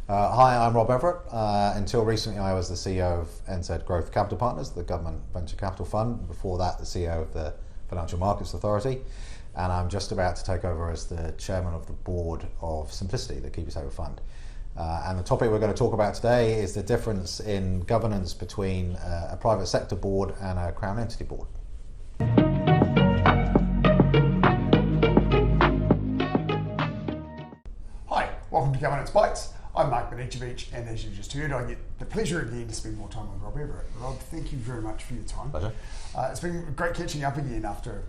Hi, I'm Rob Everett. Until recently, I was the CEO of NZ Growth Capital Partners, the government venture capital fund. Before that, the CEO of the Financial Markets Authority. And I'm just about to take over as the chairman of the board of Simplicity, the Keep It Saver fund. And the topic we're going to talk about today is the difference in governance between a private sector board and a Crown entity board. Hi, welcome to Governance Bites. I'm Mark Banicevich, and as you just heard, I get the pleasure again to spend more time with Rob Everett. Rob, thank you very much for your time. Pleasure. It's been great catching up again after,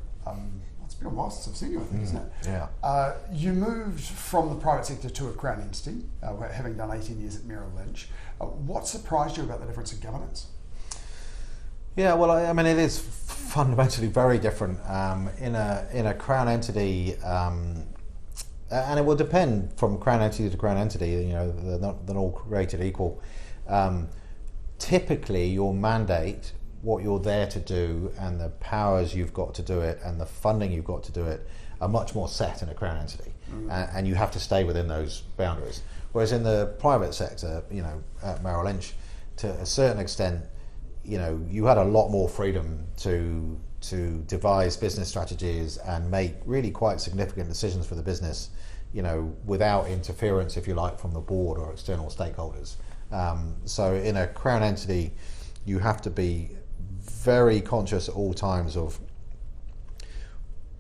it's been a while since I've seen you, I think, isn't it? Yeah. You moved from the private sector to a Crown entity, having done 18 years at Merrill Lynch. What surprised you about the difference in governance? Yeah, well, I mean, it is fundamentally very different. In a Crown entity, and it will depend from Crown entity to Crown entity. You know, they're all created equal. Typically, your mandate, what you're there to do, and the powers you've got to do it, and the funding you've got to do it, are much more set in a Crown entity, and you have to stay within those boundaries. Whereas in the private sector, you know, at Merrill Lynch, to a certain extent, you know, you had a lot more freedom to devise business strategies and make really quite significant decisions for the business, you know, without interference, if you like, from the board or external stakeholders. So in a Crown entity, you have to be very conscious at all times of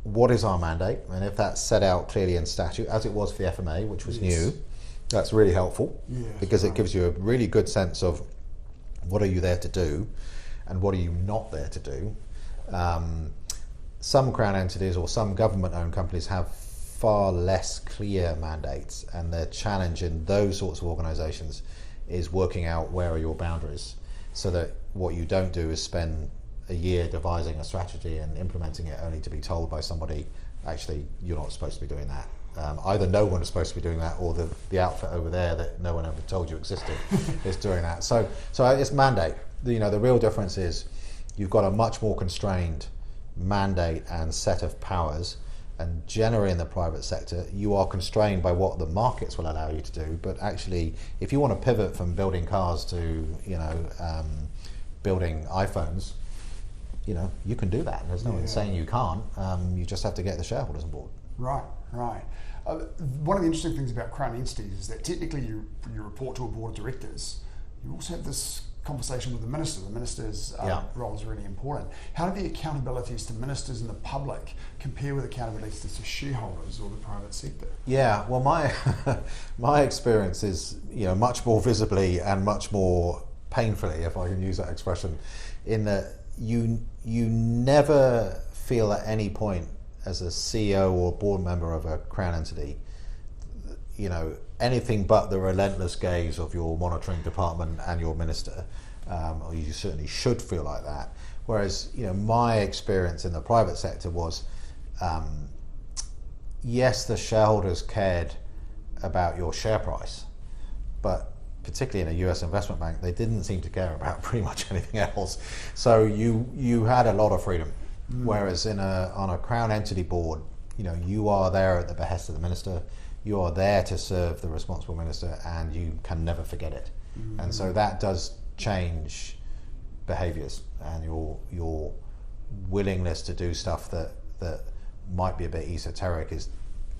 what is our mandate, and if that's set out clearly in statute, as it was for the FMA, which was new, that's really helpful, because it gives you a really good sense of what are you there to do and what are you not there to do. Some Crown entities or some government-owned companies have far less clear mandates, and the challenge in those sorts of organisations is working out where are your boundaries, so that what you don't do is spend a year devising a strategy and implementing it only to be told by somebody, actually, you're not supposed to be doing that. Either no one is supposed to be doing that, or the outfit over there that no one ever told you existed is doing that. So it's mandate. You know, the real difference is you've got a much more constrained mandate and set of powers, and generally in the private sector you are constrained by what the markets will allow you to do. But actually, if you want to pivot from building cars to, you know, building iPhones, you know, you can do that. There's no one saying you can't. You just have to get the shareholders on board. Right. One of the interesting things about Crown entities is that technically you report to a board of directors. You also have this conversation with the minister. The minister's role is really important. How do the accountabilities to ministers and the public compare with accountabilities to shareholders or the private sector? Yeah, well, my experience is, you know, much more visibly and much more painfully, if I can use that expression, in that you never feel at any point as a CEO or board member of a Crown entity, you know, anything but the relentless gaze of your monitoring department and your minister, or you certainly should feel like that. Whereas, you know, my experience in the private sector was, yes, the shareholders cared about your share price, but particularly in a US investment bank, they didn't seem to care about pretty much anything else. So you had a lot of freedom. Whereas on a Crown entity board, you know, you are there at the behest of the minister. You are there to serve the responsible minister, and you can never forget it. And so that does change behaviours, and your willingness to do stuff that might be a bit esoteric is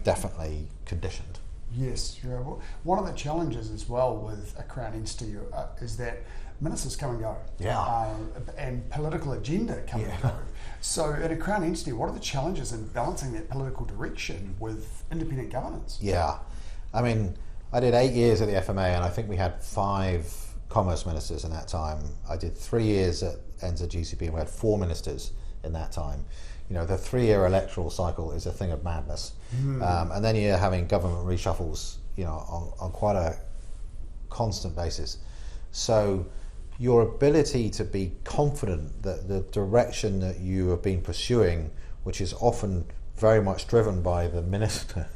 definitely conditioned. Yes, yeah. Well, one of the challenges as well with a Crown entity is that ministers come and go, and political agenda come and go. So in a Crown entity, what are the challenges in balancing that political direction with independent governance? Yeah, I mean, I did 8 years at the FMA, and I think we had 5 commerce ministers in that time. I did 3 years at NZGCP, and we had 4 ministers in that time. You know, the 3-year electoral cycle is a thing of madness. And then you're having government reshuffles, you know, on quite a constant basis. So your ability to be confident that the direction that you have been pursuing, which is often very much driven by the minister,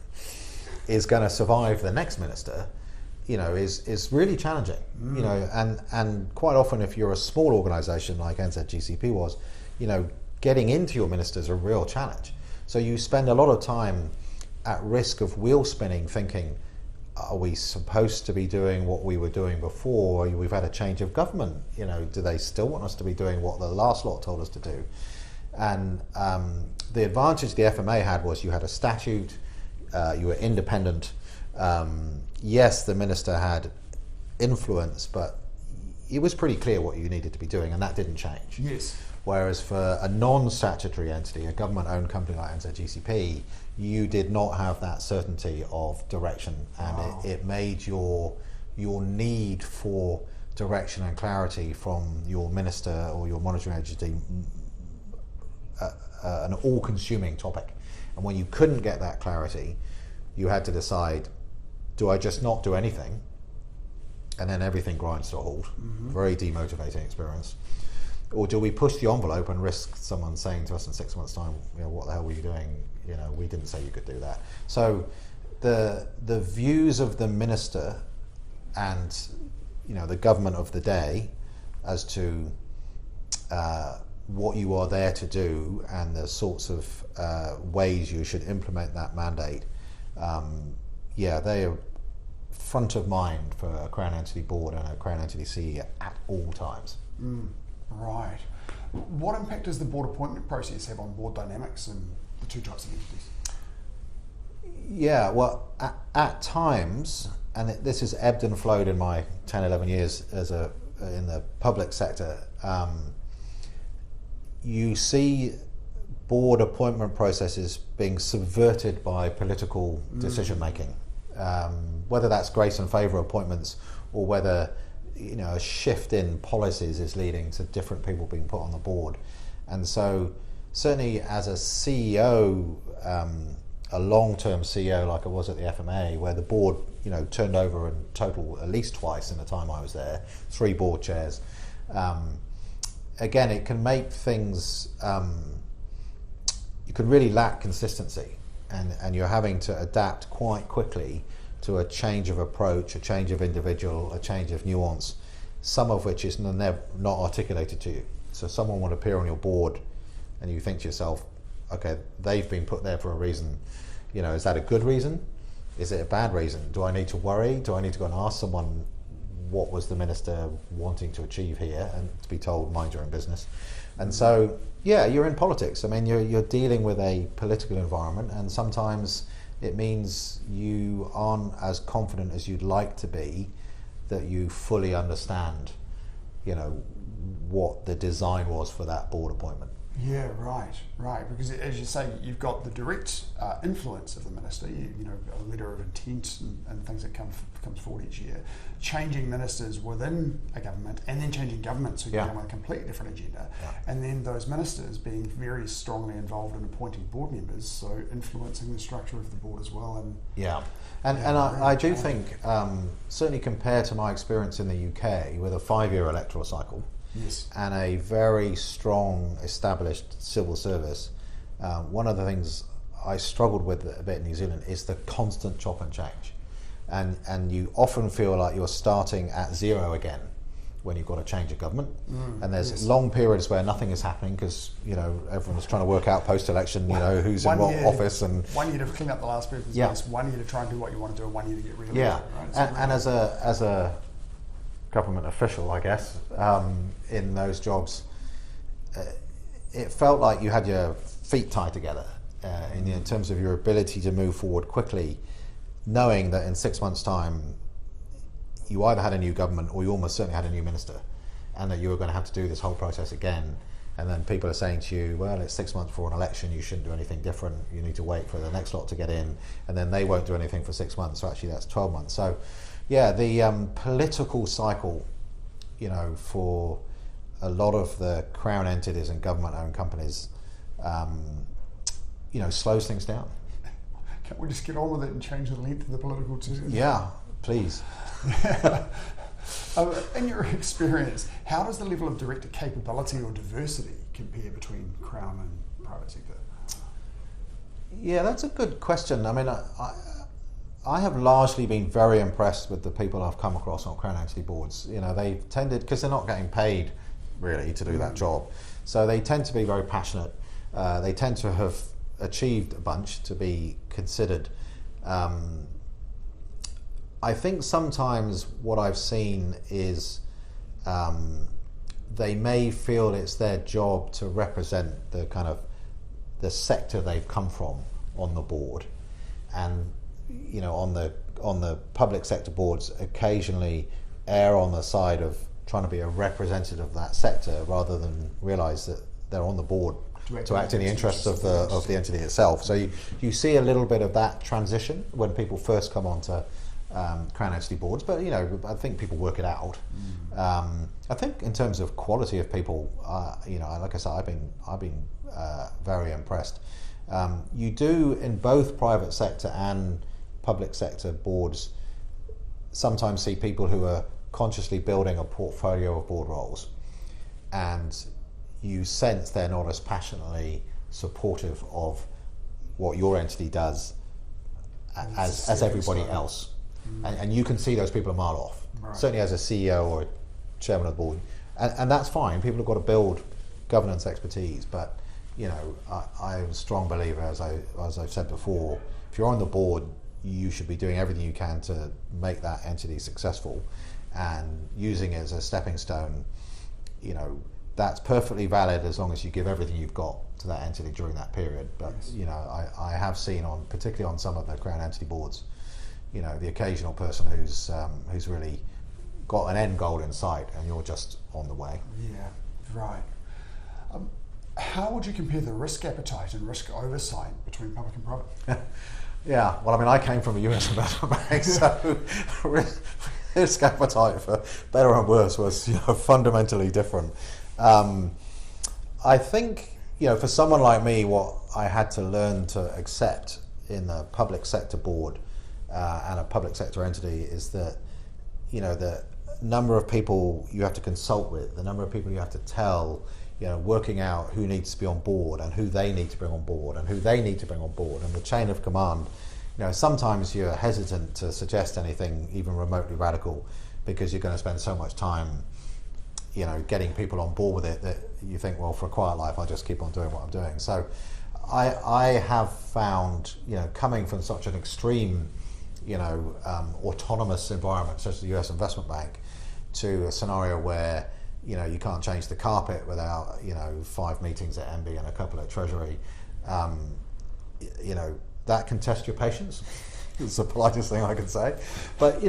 is going to survive the next minister, you know, is really challenging. You know, and quite often, if you're a small organisation like NZGCP was, you know, getting into your minister is a real challenge. So you spend a lot of time at risk of wheel spinning, thinking, are we supposed to be doing what we were doing before? We've had a change of government. Do they still want us to be doing what the last lot told us to do? And the advantage the FMA had was you had a statute, you were independent. Yes, the minister had influence, but it was pretty clear what you needed to be doing, and that didn't change. Yes. Whereas for a non-statutory entity, a government-owned company like NZGCP, you did not have that certainty of direction, and it made your need for direction and clarity from your minister or your monitoring agency an all-consuming topic. And when you couldn't get that clarity, you had to decide, do I just not do anything, and then everything grinds to a halt? Very demotivating experience. Or do we push the envelope and risk someone saying to us in 6 months' time, what the hell were you doing? We didn't say you could do that. So the views of the minister and the government of the day as to what you are there to do and the sorts of ways you should implement that mandate, they are front of mind for a Crown Entity Board and a Crown Entity CEO at all times. Right. What impact does the board appointment process have on board dynamics and the two types of entities? Yeah, well, at times, and this has ebbed and flowed in my 10, 11 years in the public sector, you see board appointment processes being subverted by political decision making. Whether that's grace and favour appointments or whether a shift in policies is leading to different people being put on the board. And so certainly as a CEO, a long-term CEO like I was at the FMA, where the board turned over in total at least twice in the time I was there, 3 board chairs, again it can make things, you can really lack consistency, and you're having to adapt quite quickly to a change of approach, a change of individual, a change of nuance, some of which is not articulated to you. So someone would appear on your board and you think to yourself, okay, they've been put there for a reason. Is that a good reason? Is it a bad reason? Do I need to worry? Do I need to go and ask someone what was the minister wanting to achieve here, and to be told, mind your own business? And so, you're in politics. I mean, you're dealing with a political environment, and sometimes it means you aren't as confident as you'd like to be that you fully understand, what the design was for that board appointment. Yeah, right. Because as you say, you've got the direct influence of the minister. A letter of intent and things that comes forward each year. Changing ministers within a government, and then changing governments who come with a completely different agenda. Yeah. And then those ministers being very strongly involved in appointing board members, so influencing the structure of the board as well. And I do think, certainly compared to my experience in the UK with a 5-year electoral cycle. Yes. And a very strong established civil service, one of the things I struggled with a bit in New Zealand is the constant chop and change, and you often feel like you're starting at zero again when you've got a change of government, and there's long periods where nothing is happening because everyone's trying to work out post-election who's in what office, and 1 year to clean up the last person's mess, 1 year to try and do what you want to do, and 1 year to get rid of it. Right? And really as a government official, I guess, in those jobs, it felt like you had your feet tied together in terms of your ability to move forward quickly, knowing that in 6 months' time you either had a new government or you almost certainly had a new minister, and that you were going to have to do this whole process again. And then people are saying to you, well, it's 6 months before an election, you shouldn't do anything different, you need to wait for the next lot to get in, and then they won't do anything for 6 months, so actually that's 12 months. So the political cycle, for a lot of the Crown entities and government-owned companies, slows things down. Can't we just get on with it and change the length of the political season? Yeah, please. In your experience, how does the level of director capability or diversity compare between Crown and private sector? Yeah, that's a good question. I mean, I have largely been very impressed with the people I've come across on Crown Entity boards. They've tended, because they're not getting paid really to do that job, so they tend to be very passionate. They tend to have achieved a bunch to be considered. I think sometimes what I've seen is they may feel it's their job to represent the kind of the sector they've come from on the board, and on the public sector boards occasionally err on the side of trying to be a representative of that sector rather than realise that they're on the board to act in the interests of the entity itself. So you see a little bit of that transition when people first come onto Crown entity boards, but I think people work it out. I think in terms of quality of people, like I said, I've been very impressed. You do in both private sector and public sector boards sometimes see people who are consciously building a portfolio of board roles, and you sense they're not as passionately supportive of what your entity does as everybody else. And you can see those people a mile off, certainly as a CEO or a chairman of the board, and that's fine. People have got to build governance expertise, but I'm a strong believer, as I've said before, if you're on the board, you should be doing everything you can to make that entity successful, and using it as a stepping stone. That's perfectly valid as long as you give everything you've got to that entity during that period. But I have seen particularly on some of the Crown entity boards, the occasional person who's really got an end goal in sight, and you're just on the way. Yeah, right. How would you compare the risk appetite and risk oversight between public and private? Yeah, well, I came from a US investment bank, so risk appetite, for better and worse, was fundamentally different. I think for someone like me, what I had to learn to accept in a public sector board and a public sector entity is that the number of people you have to consult with, the number of people you have to tell, working out who needs to be on board and who they need to bring on board and who they need to bring on board, and the chain of command. Sometimes you're hesitant to suggest anything even remotely radical because you're going to spend so much time getting people on board with it that you think, well, for a quiet life I'll just keep on doing what I'm doing. So I have found, coming from such an extreme autonomous environment such as the US investment bank, to a scenario where you can't change the carpet without 5 meetings at MB and a couple at Treasury, that can test your patience. It's the politest thing I can say, but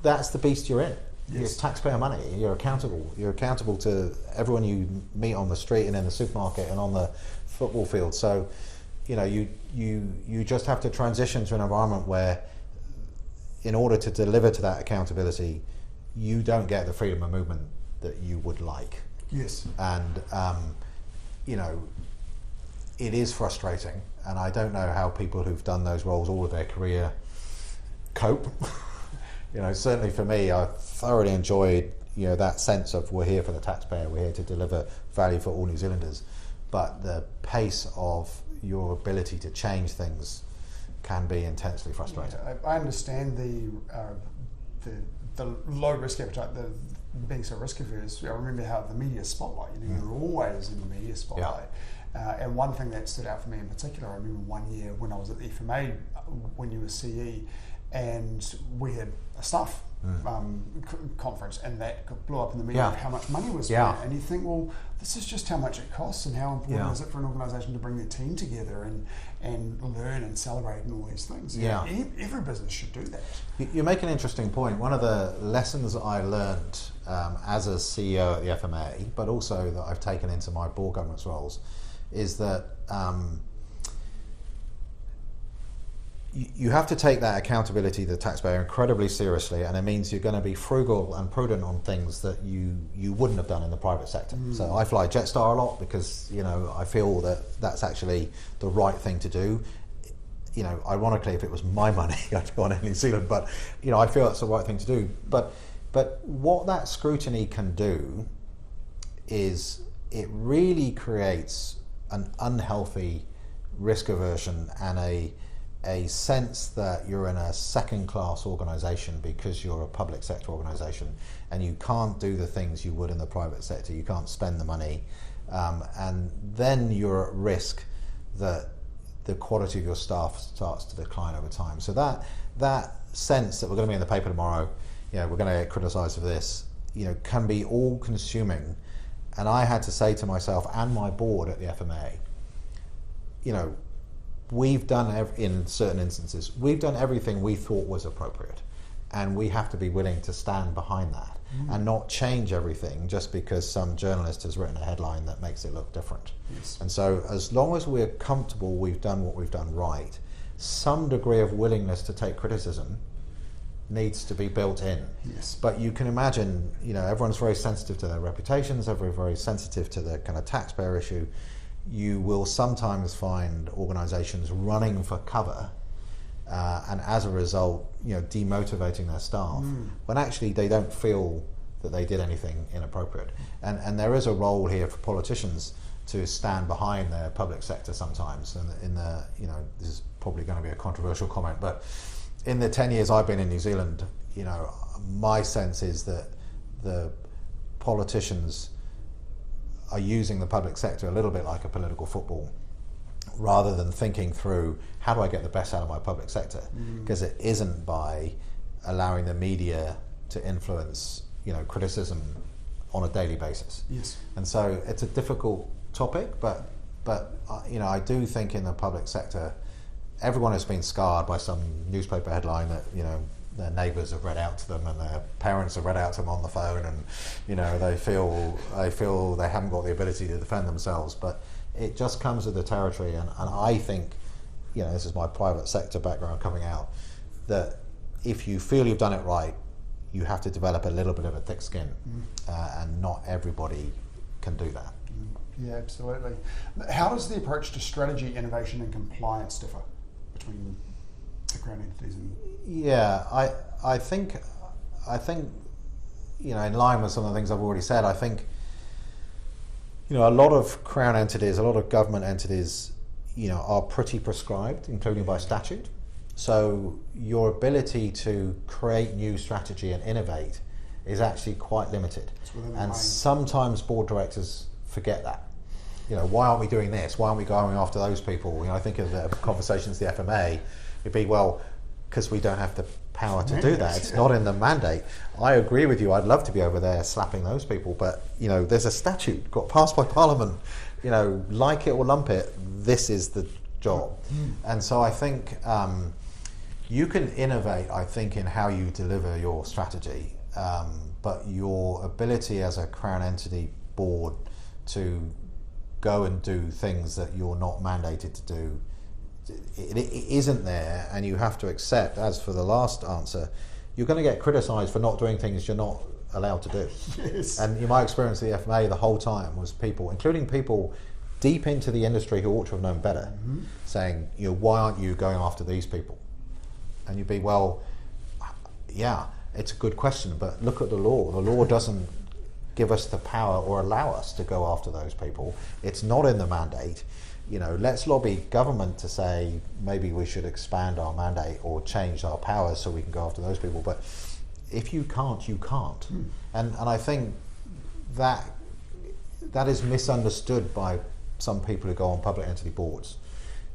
that's the beast you're in. Yes. It's taxpayer money. You're accountable to everyone you meet on the street and in the supermarket and on the football field. So you just have to transition to an environment where, in order to deliver to that accountability, you don't get the freedom of movement that you would like. Yes. And it is frustrating, and I don't know how people who've done those roles all of their career cope. Certainly for me, I thoroughly enjoyed that sense of we're here for the taxpayer, we're here to deliver value for all New Zealanders, but the pace of your ability to change things can be intensely frustrating. Yeah, I understand the low risk appetite, being so risk averse. I remember how the media spotlight, you're always in the media spotlight. Yeah. And one thing that stood out for me in particular, I remember one year when I was at the FMA when you were CE, and we had a staff conference, and that blew up in the media of how much money was spent. And you think, well, this is just how much it costs, and how important is it for an organisation to bring their team together and learn and celebrate and all these things. Yeah. Every business should do that. You make an interesting point. One of the lessons I learned as a CEO at the FMA, but also that I've taken into my board governance roles, is that you have to take that accountability to the taxpayer incredibly seriously, and it means you're going to be frugal and prudent on things that you wouldn't have done in the private sector. So I fly Jetstar a lot because I feel that that's actually the right thing to do. Ironically, if it was my money, I'd go on Air New Zealand, but I feel that's the right thing to do. But what that scrutiny can do is it really creates an unhealthy risk aversion and a sense that you're in a second-class organisation because you're a public sector organisation, and you can't do the things you would in the private sector. You can't spend the money, and then you're at risk that the quality of your staff starts to decline over time. So that sense that we're going to be in the paper tomorrow, we're going to get criticised for this, can be all consuming. And I had to say to myself and my board at the FMA, we've done, in certain instances, we've done everything we thought was appropriate. And we have to be willing to stand behind that and not change everything just because some journalist has written a headline that makes it look different. Yes. And so as long as we're comfortable we've done what we've done right, some degree of willingness to take criticism needs to be built in. Yes. But you can imagine, everyone's very sensitive to their reputations, everyone's very sensitive to the kind of taxpayer issue. You will sometimes find organisations running for cover and as a result, demotivating their staff when actually they don't feel that they did anything inappropriate. And there is a role here for politicians to stand behind their public sector sometimes. And this is probably going to be a controversial comment, but in the 10 years I've been in New Zealand, my sense is that the politicians are using the public sector a little bit like a political football, rather than thinking through how do I get the best out of my public sector, because it isn't by allowing the media to influence criticism on a daily basis. Yes. And so it's a difficult topic, but I do think in the public sector everyone has been scarred by some newspaper headline that their neighbours have read out to them and their parents have read out to them on the phone, and they feel they haven't got the ability to defend themselves. But it just comes with the territory, and I think, this is my private sector background coming out, that if you feel you've done it right, you have to develop a little bit of a thick skin, and not everybody can do that. Yeah, absolutely. How does the approach to strategy, innovation and compliance differ between the Crown entities? Yeah, I think in line with some of the things I've already said, I think a lot of Crown entities, a lot of government entities, are pretty prescribed, including by statute. So your ability to create new strategy and innovate is actually quite limited. And sometimes board directors forget that. Why aren't we doing this? Why aren't we going after those people? I think of the conversations the FMA, it'd be, well, because we don't have the power to do that. It's not in the mandate. I agree with you. I'd love to be over there slapping those people, but there's a statute got passed by Parliament. Like it or lump it, this is the job. And so I think you can innovate, I think, in how you deliver your strategy, but your ability as a Crown entity board to go and do things that you're not mandated to do, it isn't there, and you have to accept, as for the last answer, you're going to get criticised for not doing things you're not allowed to do. Yes. And in my experience at the FMA the whole time was people, including people deep into the industry who ought to have known better, saying, why aren't you going after these people? And you'd be, well, yeah, it's a good question, but look at the law. The law doesn't give us the power or allow us to go after those people. It's not in the mandate. Let's lobby government to say maybe we should expand our mandate or change our powers so we can go after those people. But if you can't, you can't. And I think that is misunderstood by some people who go on public entity boards.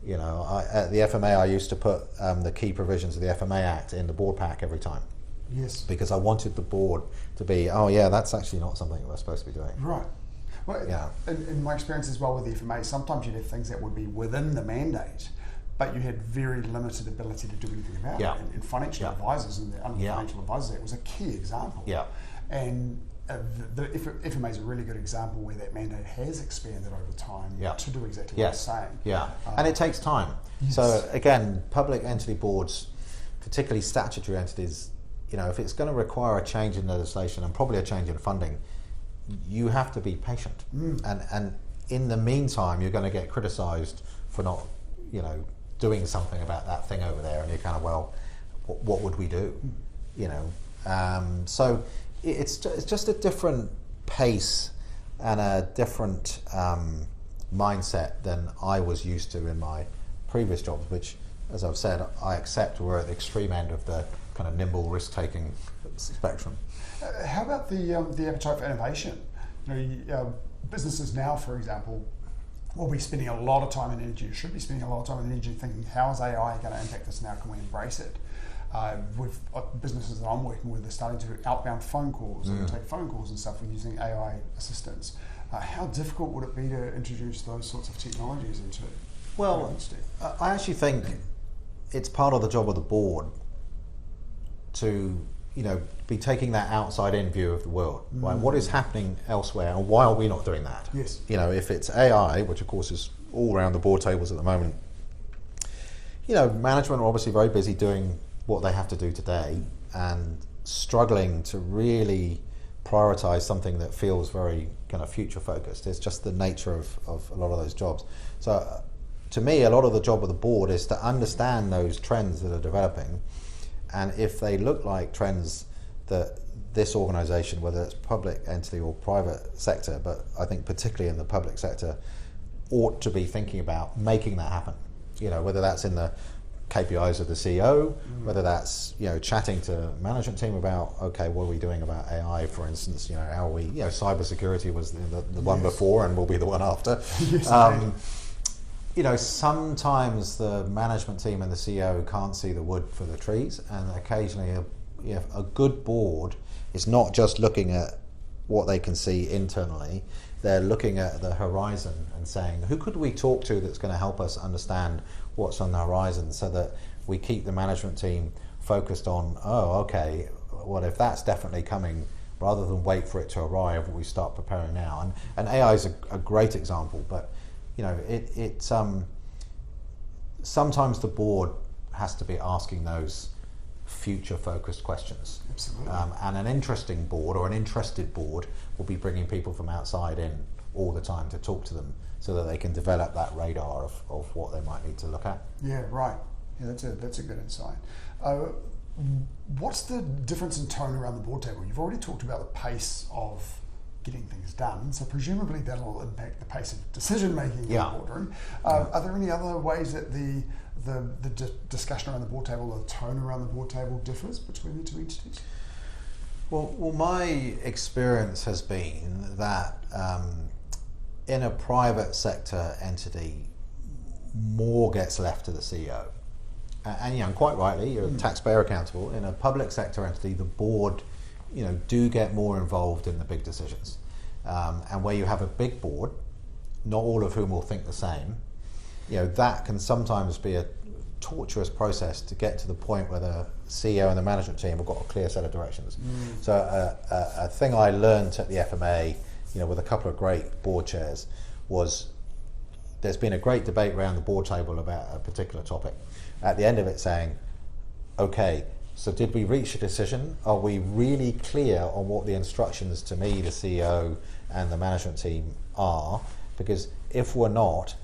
At the FMA I used to put the key provisions of the FMA Act in the board pack every time. Yes. Because I wanted the board to be, oh yeah, that's actually not something we're supposed to be doing. Right. Well, yeah. In my experience as well with the FMA, sometimes you'd have things that would be within the mandate, but you had very limited ability to do anything about it. And financial advisors and the Financial Advisors Act was a key example. Yeah. And the FMA is a really good example where that mandate has expanded over time to do exactly what it's saying. Yeah, and it takes time. Yes. So again, public entity boards, particularly statutory entities, if it's going to require a change in legislation and probably a change in funding, you have to be patient. And in the meantime, you're going to get criticised for not, doing something about that thing over there, and you're kind of, well, what would we do? So it's just a different pace and a different mindset than I was used to in my previous jobs, which, as I've said, I accept we're at the extreme end of the kind of nimble risk-taking spectrum. How about the appetite for innovation? Businesses now, for example, will be spending a lot of time and energy, should be spending a lot of time and energy thinking, how is AI going to impact us now? Can we embrace it? With businesses that I'm working with, they're starting to do outbound phone calls and take phone calls and stuff with using AI assistants. How difficult would it be to introduce those sorts of technologies into Well, I actually think it's part of the job of the board to, be taking that outside-in view of the world. Right? What is happening elsewhere, and why are we not doing that? Yes. If it's AI, which of course is all around the board tables at the moment, management are obviously very busy doing what they have to do today and struggling to really prioritize something that feels very kind of future focused. It's just the nature of a lot of those jobs. So to me, a lot of the job of the board is to understand those trends that are developing, and if they look like trends that this organization, whether it's public entity or private sector, but I think particularly in the public sector, ought to be thinking about making that happen. Whether that's in the KPIs of the CEO, whether that's chatting to management team about, okay, what are we doing about AI, for instance? How are we? Cybersecurity was the one before and will be the one after. Sometimes the management team and the CEO can't see the wood for the trees, and occasionally a good board is not just looking at what they can see internally. They're looking at the horizon and saying, who could we talk to that's going to help us understand what's on the horizon, so that we keep the management team focused on, okay, well, if that's definitely coming, rather than wait for it to arrive, we start preparing now. And AI is a great example, but sometimes the board has to be asking those future-focused questions. Absolutely. And an interesting board or an interested board will be bringing people from outside in all the time to talk to them, so that they can develop that radar of what they might need to look at. Yeah, right. Yeah, that's a good insight. What's the difference in tone around the board table? You've already talked about the pace of getting things done, so presumably that'll impact the pace of decision making in the boardroom. Are there any other ways that the discussion around the board table, the tone around the board table differs between the two entities? Well, my experience has been that in a private sector entity, more gets left to the CEO. And quite rightly, you're a taxpayer accountable. In a public sector entity, the board do get more involved in the big decisions. And where you have a big board, not all of whom will think the same, that can sometimes be a torturous process to get to the point where the CEO and the management team have got a clear set of directions. So a thing I learned at the FMA, with a couple of great board chairs, was there's been a great debate around the board table about a particular topic. At the end of it saying, okay, so did we reach a decision? Are we really clear on what the instructions to me, the CEO, and the management team are? Because if we're not,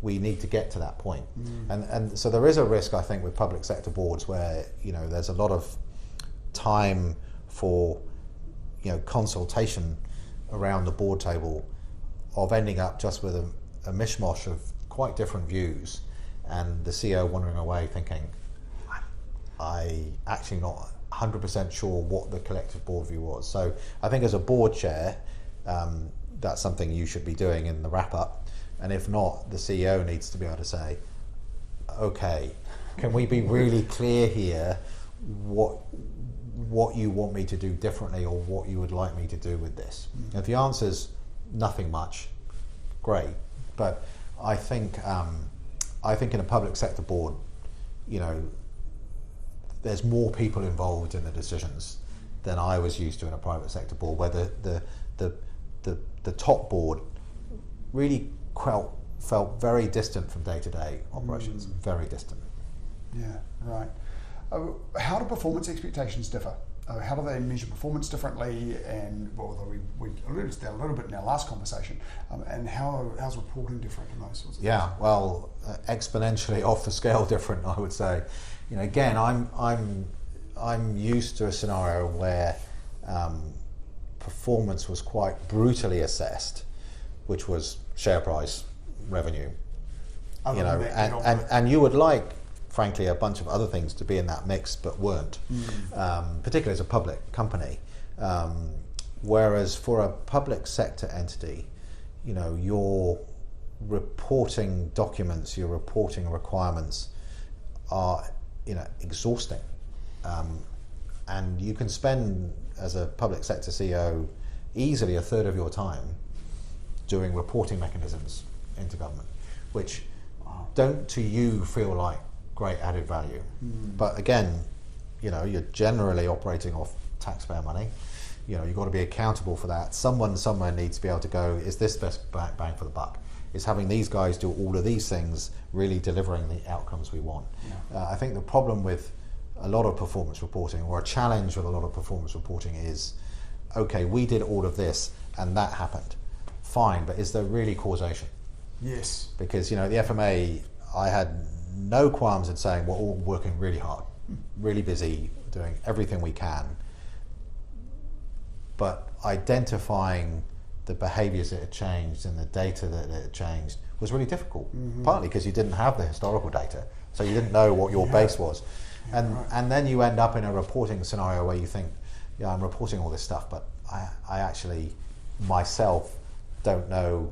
we need to get to that point. And so there is a risk, I think, with public sector boards where there's a lot of time for consultation around the board table, of ending up just with a mishmash of quite different views, and the CEO wandering away thinking, I actually not 100% sure what the collective board view was. So I think as a board chair, that's something you should be doing in the wrap up. And if not, the CEO needs to be able to say, okay, can we be really clear here what you want me to do differently, or what you would like me to do with this? If the answer's nothing much, great. But I think in a public sector board, there's more people involved in the decisions than I was used to in a private sector board, where the top board really felt very distant from day-to-day operations, very distant. Yeah, right. How do performance expectations differ? How do they measure performance differently? And we alluded to that a little bit in our last conversation. And how's reporting different in those sorts of things? Well, exponentially off the scale different, I would say. Again, I'm used to a scenario where performance was quite brutally assessed, which was share price, revenue, and you would like, frankly, a bunch of other things to be in that mix, but weren't, particularly as a public company. Whereas for a public sector entity, your reporting documents, your reporting requirements are exhausting. And you can spend, as a public sector CEO, easily a third of your time doing reporting mechanisms into government, which don't to you feel like great added value. But again, you're generally operating off taxpayer money. You've got to be accountable for that. Someone somewhere needs to be able to go, is this best bang for the buck? Is having these guys do all of these things really delivering the outcomes we want? I think the problem with a lot of performance reporting, or a challenge with a lot of performance reporting, is, okay, we did all of this and that happened. Fine, but is there really causation? Yes. Because, the FMA, I had no qualms in saying we're all working really hard, really busy, doing everything we can. But identifying the behaviours that had changed and the data that had changed was really difficult, partly because you didn't have the historical data, so you didn't know what your base was. And then you end up in a reporting scenario where you think, I'm reporting all this stuff, but I actually, myself, don't know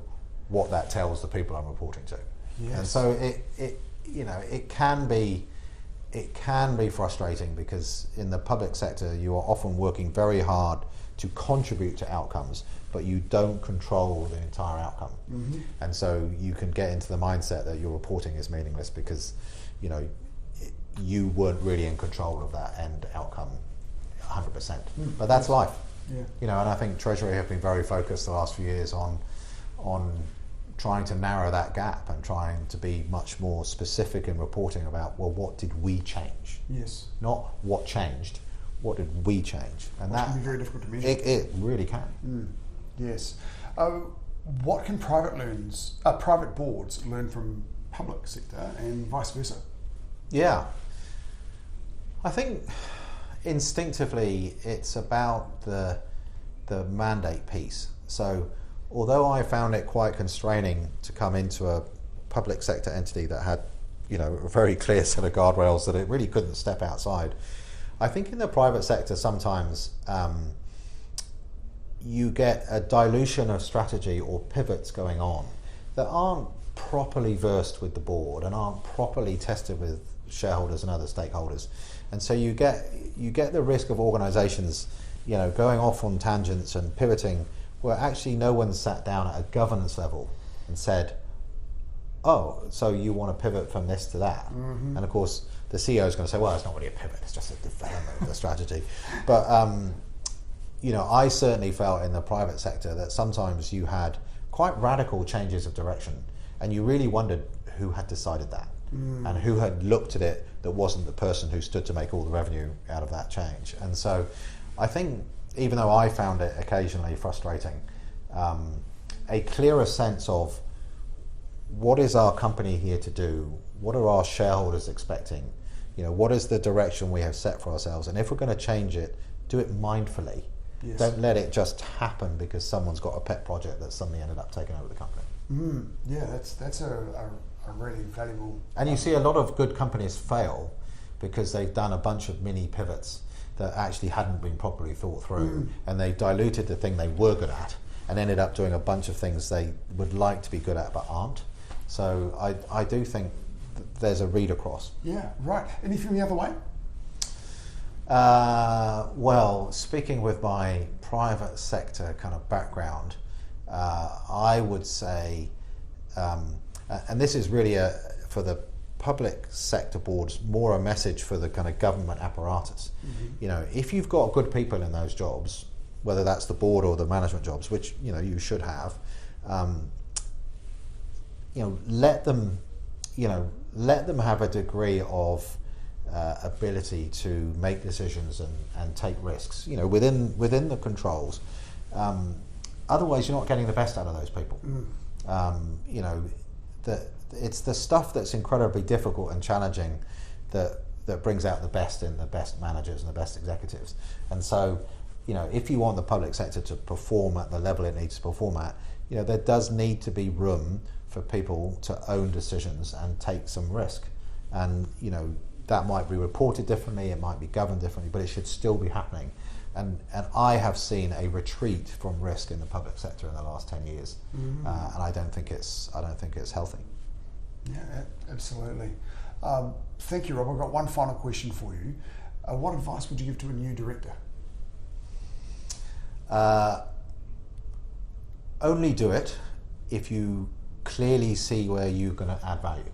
what that tells the people I'm reporting to. Yes. And so it can be frustrating, because in the public sector you are often working very hard to contribute to outcomes, but you don't control the entire outcome. And so you can get into the mindset that your reporting is meaningless because you weren't really in control of that end outcome 100%. But that's life. And I think Treasury have been very focused the last few years on trying to narrow that gap and trying to be much more specific in reporting about, well, what did we change? Yes. Not what changed, what did we change? And that can be very difficult to measure. It really can. Yes. What can private boards learn from public sector and vice versa? Yeah. I think instinctively it's about the mandate piece. So although I found it quite constraining to come into a public sector entity that had, a very clear set of guardrails that it really couldn't step outside, I think in the private sector sometimes you get a dilution of strategy or pivots going on that aren't properly versed with the board and aren't properly tested with shareholders and other stakeholders. And so you get the risk of organisations, going off on tangents and pivoting where actually no one sat down at a governance level and said, oh, so you want to pivot from this to that. And of course the CEO is going to say, well, it's not really a pivot, it's just a development of the strategy. But I certainly felt in the private sector that sometimes you had quite radical changes of direction, and you really wondered who had decided that and who had looked at it that wasn't the person who stood to make all the revenue out of that change. And so I think, even though I found it occasionally frustrating, a clearer sense of what is our company here to do, what are our shareholders expecting, what is the direction we have set for ourselves, and if we're going to change it, do it mindfully. Yes. Don't let it just happen because someone's got a pet project that suddenly ended up taking over the company. Yeah, that's a really valuable... And you see a lot of good companies fail because they've done a bunch of mini pivots that actually hadn't been properly thought through, and they diluted the thing they were good at and ended up doing a bunch of things they would like to be good at but aren't. So I do think there's a read across. Yeah, right. Anything the other way? Well, speaking with my private sector kind of background, I would say, and this is really for the public sector boards, more a message for the kind of government apparatus. If you've got good people in those jobs, whether that's the board or the management jobs, which you should have, let them have a degree of ability to make decisions and take risks, within the controls. Otherwise, you're not getting the best out of those people. It's the stuff that's incredibly difficult and challenging that brings out the best in the best managers and the best executives. And so, if you want the public sector to perform at the level it needs to perform at, there does need to be room for people to own decisions and take some risk. And that might be reported differently, it might be governed differently, but it should still be happening. And I have seen a retreat from risk in the public sector in the last 10 years, and I don't think it's healthy. Yeah, absolutely. Thank you, Rob. I've got one final question for you. What advice would you give to a new director? Only do it if you clearly see where you're going to add value.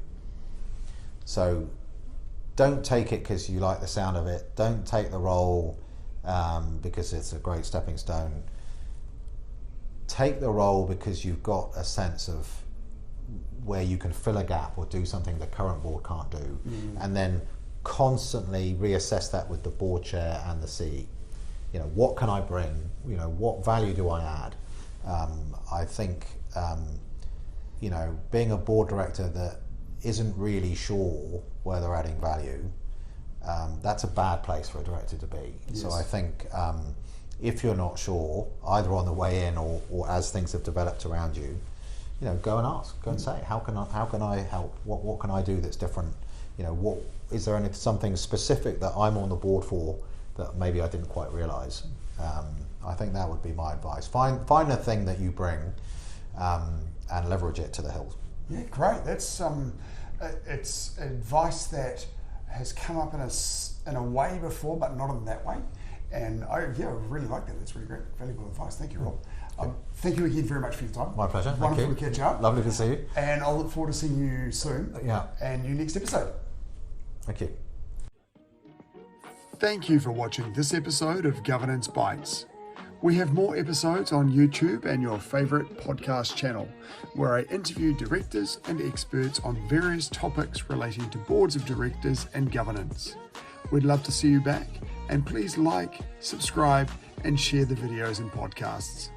So don't take it because you like the sound of it. Don't take the role because it's a great stepping stone. Take the role because you've got a sense of where you can fill a gap or do something the current board can't do, and then constantly reassess that with the board chair and the CE. You know, what can I bring? You know, what value do I add? I think, you know, being a board director that isn't really sure where they're adding value, that's a bad place for a director to be. Yes. So I think if you're not sure, either on the way in or as things have developed around you, you know, go and ask, go and say, how can I help? What can I do that's different? You know, what is there something specific that I'm on the board for that maybe I didn't quite realise? I think that would be my advice. Find a thing that you bring and leverage it to the hilt. Yeah, great. That's it's advice that has come up in a way before, but not in that way. And I really like that. That's really great, valuable advice. Thank you, Rob. Thank you again very much for your time. My pleasure. Wonderful to catch up. Lovely to see you. And I'll look forward to seeing you soon. Yeah. And your next episode. Thank you. Thank you for watching this episode of Governance Bites. We have more episodes on YouTube and your favourite podcast channel, where I interview directors and experts on various topics relating to boards of directors and governance. We'd love to see you back, and please like, subscribe, and share the videos and podcasts.